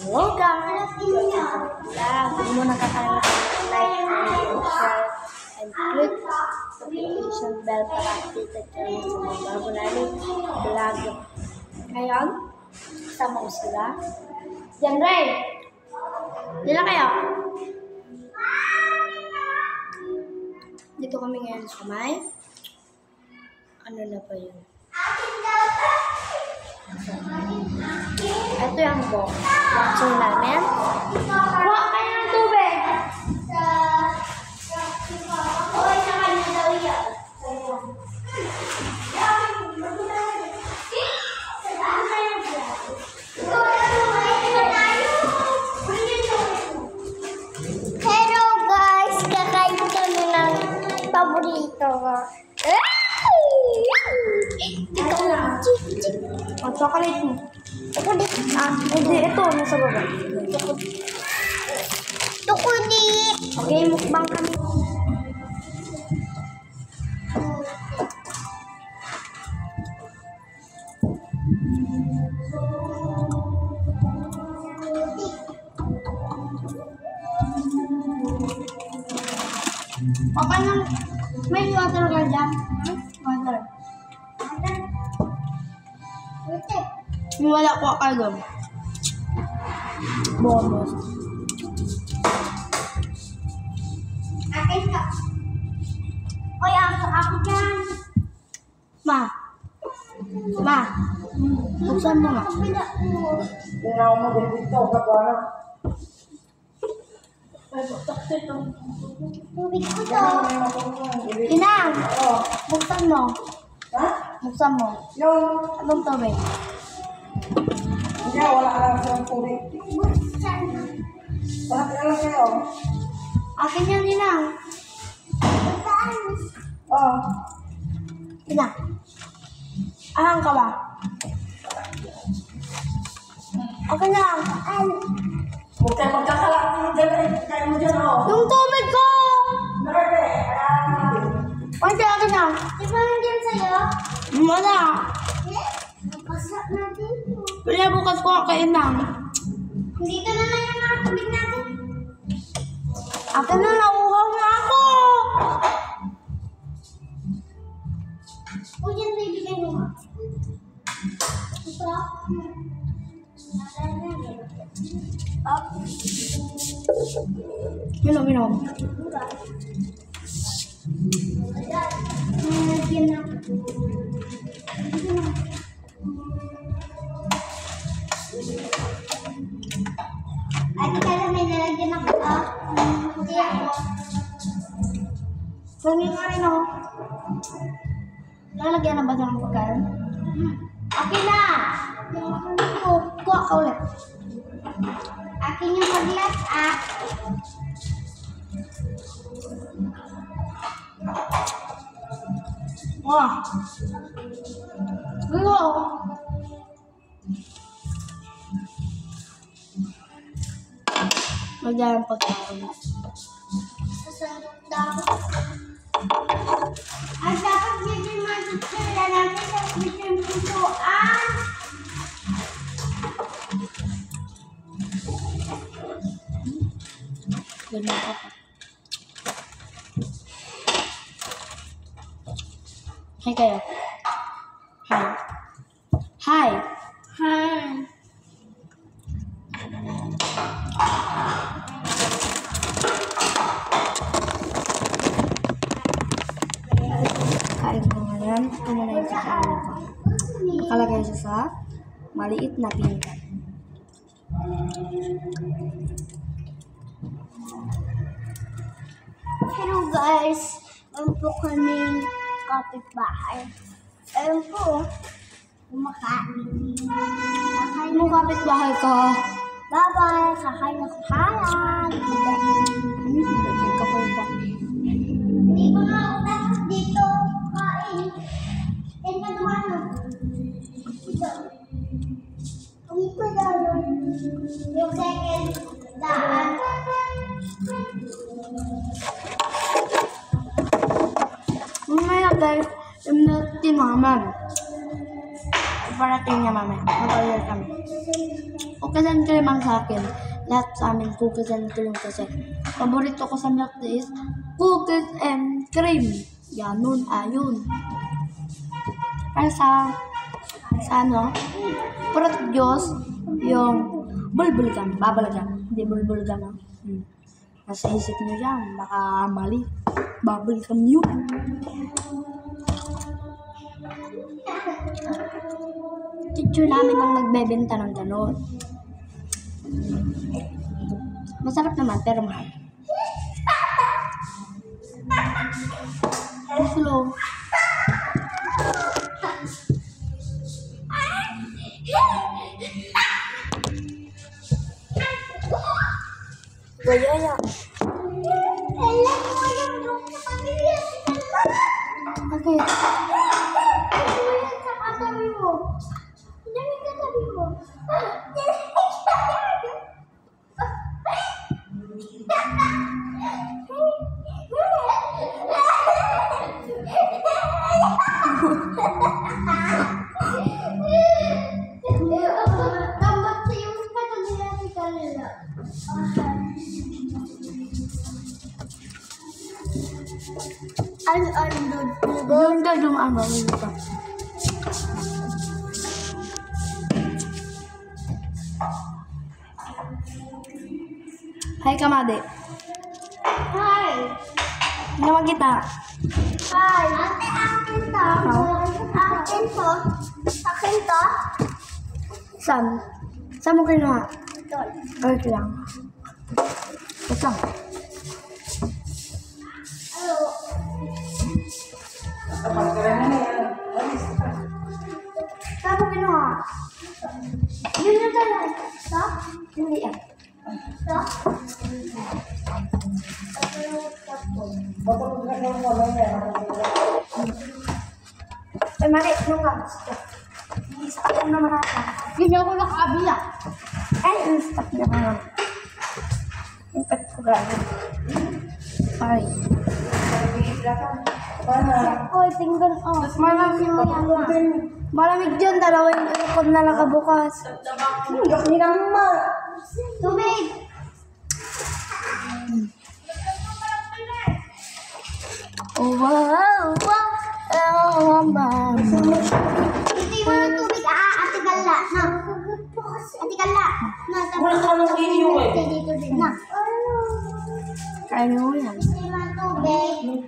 Hello guys! Kung mo nakakalimutan like, and share, and click notification bell para updated kayo sa mga bago namin vlog. Ngayon, kasama ko sila. Diyan, Ray! Dila kayo! Dito kami ngayon sa may. Ano na pa yun? Ito yung boxer namin. Kuha kayo ng tubig! Hello guys! Kakain kami ng paborito ko. Ito lang. O, chocolate mo. Hindi, ito. Nasa baba. Tukulit! Okay, mukbang kami. Okay lang. May water ka dyan? Water. Wala ko kayo doon. Bonus. Akin ka. Oy, ako dyan. Ma. Buksan mo nga. Tinaw mo din dito, kapana. Tubig ko to. Inang! Oo. Buksan mo. Ha? Buksan mo. Yung, Anong tubig? hindi, wala ka lang sa tubig. Wala ka lang kayo. Akin yan, Inang. Oo. Inang. Ahang ka ba? Okay lang. Huwag kayo magkakalaki dyan eh. Kayo mo dyan, oo. Yung tubig ko! Narabi, Pwede, akin na. Di ba nandiyan sa'yo? Wala. Napasap na dito. Pwede bukas ko kay Inang. Dito naman yung mga tubig natin. Akin na, nauhaw na ako. O yan, bibigay mo nga. Ito. Minom. Nalagyan na. Ate ka may nalagyan ako. Hindi ako. Sangin nga rin ako. Lalagyan na ba siya ng pagkain? Akin na! Kuha ka ulit. Akin yung paglas, ah. Wah. Gulo. Lagyan ng pagkain. Susunod daw. At dapat bigyan mo ang tsura natin sa bigyan pusuan. Ganyan ka pa. Hi kayo. Hi. Kain ko ngayon. Ano na yung kakain ko? Nakalagay siya sa maliit na pinggan. Hello guys. Meron po kaming kapitbahay. Ayun po. Kumakain. Kakain Anong kapitbahay ka? Bye-bye. Kakain ako halang. Lagyan ka pa ito. Hindi ko na ako tapos dito. Kain. And ano? Ito. Ang ito daw. Yung second daan. Mamaya guys, yung natimaman. Parating niya mamaya. Mag-order kami. cookies and cream ang sa akin. Lahat sa amin, cookies and cream kasi. Paborito ko sa milk tea is cookies and cream. Ganun, ayun. Para sa ano, fruit juice, yung bulbul gum, bubble gum. Hindi bulbul gum. Nasa isip nyo yan, baka mali. Bubble gum yun. Teacher namin ang nagbebenta ng gano'n. Masarap naman, pero mahal. Slow. Gaya. Okay. Doon ka dumaan ba? Hai Kamade. Hi. Naman kita. Hi. Ate, akin to. Akin to. Akin to. Saan? Saan mo kinuha? Doon. Wait lang. Wait lang. Ano? Saan mo kinuha? Yun yung dalawa. Ito? Hindi yan. Ito? Ay, mali. Nung lang. Stop ko naman natin. Hindi ako nakakabila. Ay, stop na ka nga. Impet ko gano'n. Ay. Oy, tingnan. Oh, malamig mo yan. Malamig dyan. Dalawa yung aircon na nakabukas. Hindi naman. Tubig. Oh, wow. Wow. Oh, mama. Hindi mo ng tubig. Ate Gala. Na. Ate Gala. Na. Wala ka nang iyo eh. Dito din. Na. Kaya mo yan. Hindi mo ng tubig.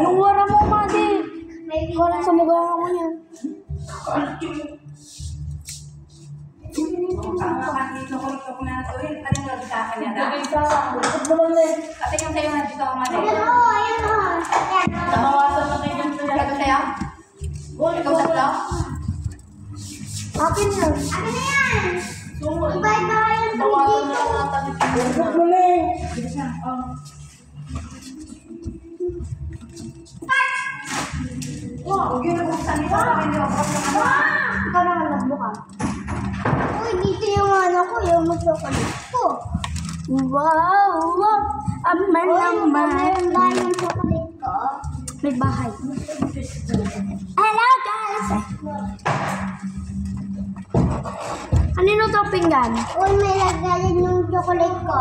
Yung wara mo, Madi. May Wala sa mukha mo yan. Ayan o, ayan o. Ayan o. Nabawasan na kayo dyan sa'yo. Akin yan. Akin na yan. Ibay-ibay ang tubig dito. Ikaw naman nagbuka. Uy, dito yung ano ko, yung chocolate ko. Wow! Wow! Aman naman. Meron ba yung chocolate ko? May bahay. Hello, guys! Kanino to pinggan? Uy, may lagayin yung chocolate ko.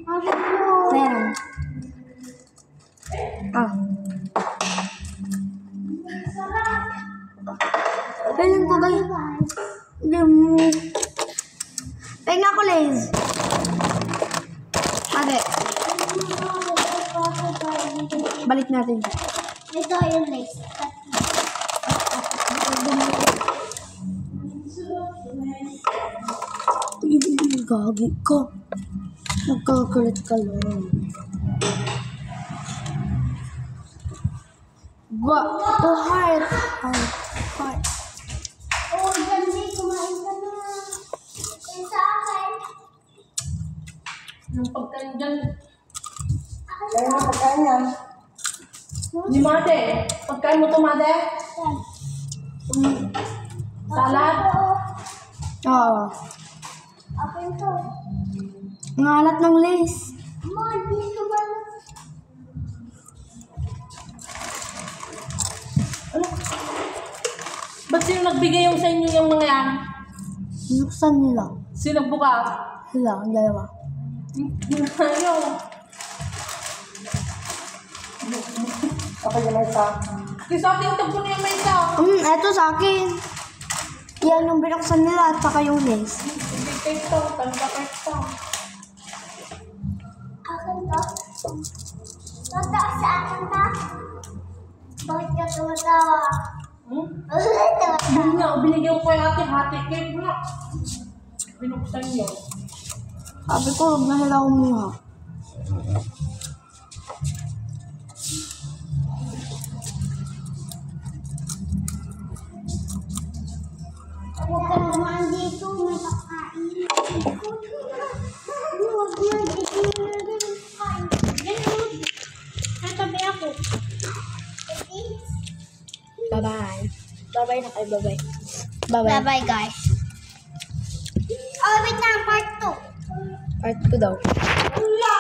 Bakit mo? Meron. Ah. Ganyan ko guys. Penga ko, Liz. Ate, balik natin. Ito yung lace. Gagi ka. Nagkakalit ka lang. Oh, heart. Heart. Oh, Jandy, kumain ka na. Yung sa akin. Yung pagkain dyan. Akin na. Ni Mate. Pagkain mo to, Mate. Salad. Oo. Akin to. Ang alat ng lace. Ma, dito ba? Ba't sino nagbigay yung sa inyo yung mga yan? Binuksan nila. Sino buka? Sila, ang dalawa. Ayaw. Kapag yung may isa. Yung sa ating tagpo niya may isa. Eto sa akin. Yan yung binuksan nila at saka yung lace. Hindi kayo ito. Tanda kayo ito. Akin to? Totoo sa akin to? Bakit ka tumatawa? Yun nga, binigyan ko kay ate hati cake na. Binuksan niyo. Sabi ko, huwag na sila kumuha. Huwag ka naman dito, may pakain. Huwag na, dito na rin pakain. Ganun. Natabi ako. Bye-bye. Bye-bye na kayo, bye-bye. Bye-bye. Bye-bye, guys. Oh, wait na, part 2. Part 2 daw. Wala!